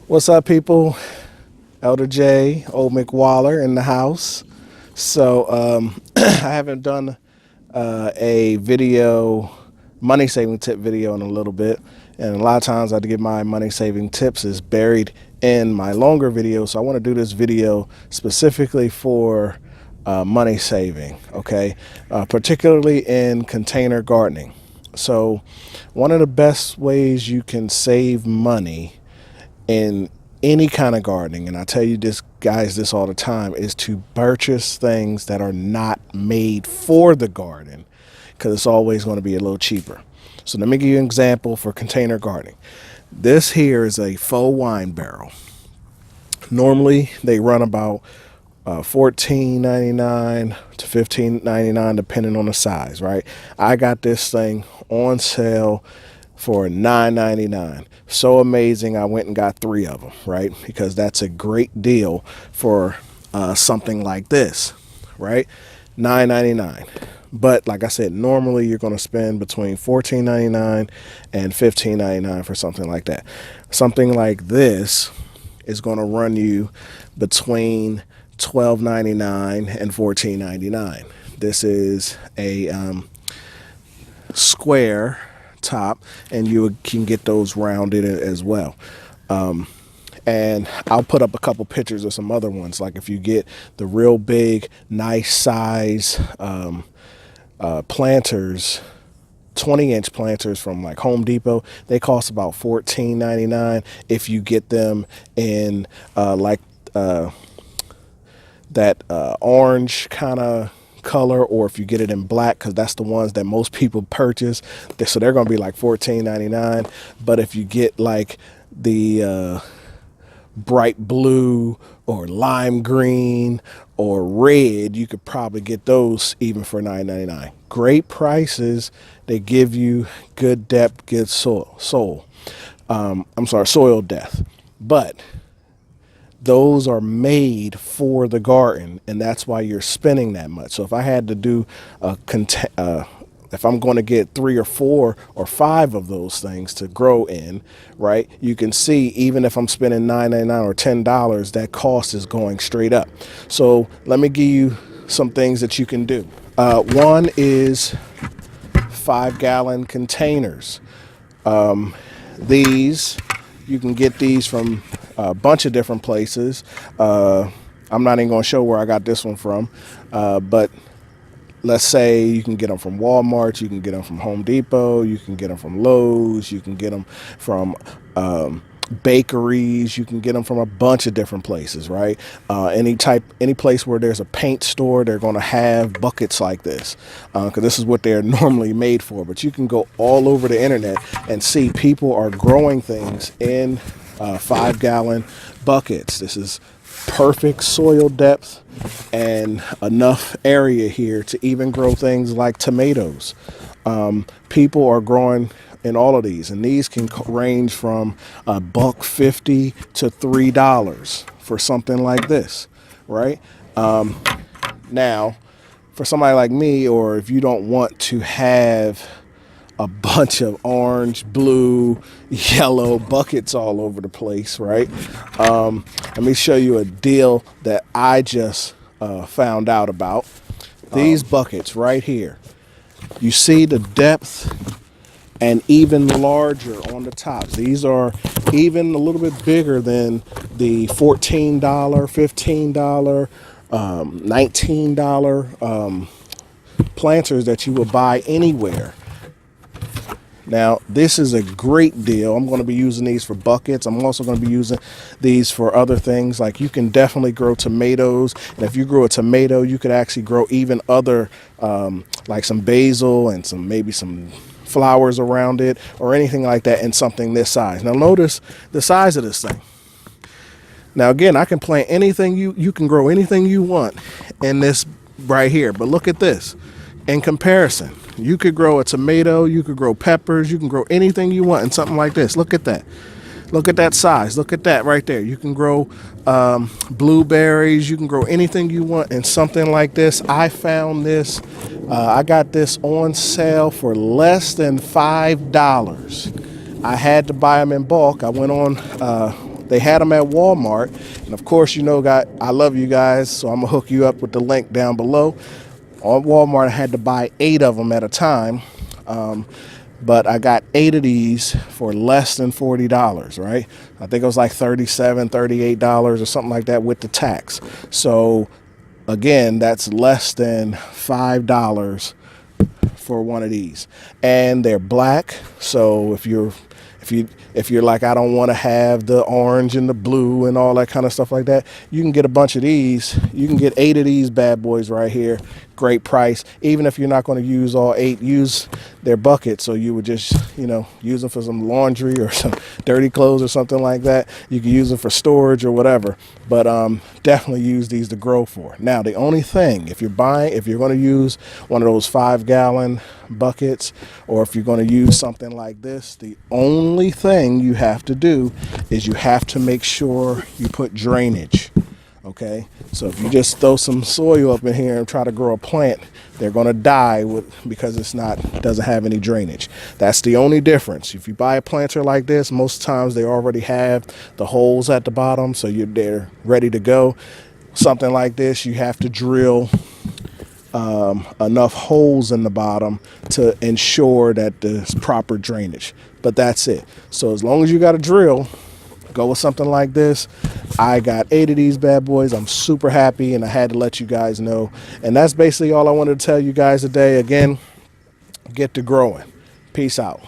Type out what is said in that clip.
What's up, people? Elder J, Old McWaller in the house. I haven't done a video, money saving tip video in a little bit. And a lot of times I give my money saving tips is buried in my longer video. So I want to do this video specifically for money saving, okay? Particularly in container gardening. So one of the best ways you can save money in any kind of gardening, and I tell you this, guys, this all the time, is to purchase things that are not made for the garden, because it's always going to be a little cheaper. So let me give you an example for container gardening. This here is a faux wine barrel. Normally they run about $14.99 to $15.99 depending on the size, right? I got this thing on sale for $9.99. So amazing, I went and got 3 of them, right? Because that's a great deal for something like this, right? $9.99. But like I said, normally you're going to spend between $14.99 and $15.99 for something like that. Something like this is going to run you between $12.99 and $14.99. This is a square top, and you can get those rounded as well. And I'll put up a couple pictures of some other ones. Like if you get the real big, nice size planters, 20-inch planters from like Home Depot, they cost about $14.99. If you get them in that orange kind of color, or if you get it in black, because that's the ones that most people purchase, so they're going to be like $14.99. But if you get like the bright blue or lime green or red, you could probably get those even for $9.99. Great prices. They give you good depth, good soil depth. But those are made for the garden, and that's why you're spending that much. So if I had to do if I'm going to get 3 or 4 or 5 of those things to grow in, right, you can see even if I'm spending $9.99 or $10, that cost is going straight up. So let me give you some things that you can do. One is 5-gallon containers. These, you can get these from a bunch of different places. I'm not even going to show where I got this one from, but let's say you can get them from Walmart, you can get them from Home Depot, you can get them from Lowe's, you can get them from bakeries, you can get them from a bunch of different places, right? Any place where there's a paint store, they're going to have buckets like this, because this is what they're normally made for. But you can go all over the internet and see people are growing things in 5-gallon buckets. This is perfect soil depth and enough area here to even grow things like tomatoes. People are growing in all of these, and these can range from $1.50 to $3 for something like this, right? Now, for somebody like me, or if you don't want to have a bunch of orange, blue, yellow buckets all over the place, right? Let me show you a deal that I just found out about. These buckets right here. You see the depth, and even larger on the tops. These are even a little bit bigger than the $14, $15, $19 planters that you will buy anywhere. Now, this is a great deal. I'm going to be using these for buckets. I'm also going to be using these for other things. Like, you can definitely grow tomatoes. And if you grow a tomato, you could actually grow even other, like some basil and maybe some flowers around it or anything like that in something this size. Now, notice the size of this thing. Now, again, I can plant anything you can grow anything you want in this right here. But look at this. In comparison, you could grow a tomato, you could grow peppers, you can grow anything you want in something like this. Look at that. Look at that size. Look at that right there. You can grow blueberries. You can grow anything you want in something like this. I found this. I got this on sale for less than $5. I had to buy them in bulk. I went on They had them at Walmart, and of course, you know, I love you guys, so I'm gonna hook you up with the link down below. On Walmart, I had to buy 8 of them at a time, but I got 8 of these for less than $40, right? I think it was like $37, $38 or something like that with the tax. So again, that's less than $5 for one of these, and they're black. So if you're like, I don't want to have the orange and the blue and all that kind of stuff like that, you can get a bunch of these. You can get 8 of these bad boys right here. Great price. Even if you're not going to use all 8, use their buckets. So you would just, you know, use them for some laundry or some dirty clothes or something like that. You can use them for storage or whatever, but definitely use these to grow for. Now, the only thing, if you're going to use one of those 5-gallon buckets, or if you're going to use something like this, the only thing you have to do is you have to make sure you put drainage. Okay, so if you just throw some soil up in here and try to grow a plant, they're going to die because doesn't have any drainage. That's the only difference. If you buy a planter like this, most times they already have the holes at the bottom, so they're ready to go. Something like this, you have to drill enough holes in the bottom to ensure that there's proper drainage. But that's it. So as long as you got a drill, go with something like this. I got 8 of these bad boys. I'm super happy, and I had to let you guys know. And that's basically all I wanted to tell you guys today. Again, get to growing. Peace out.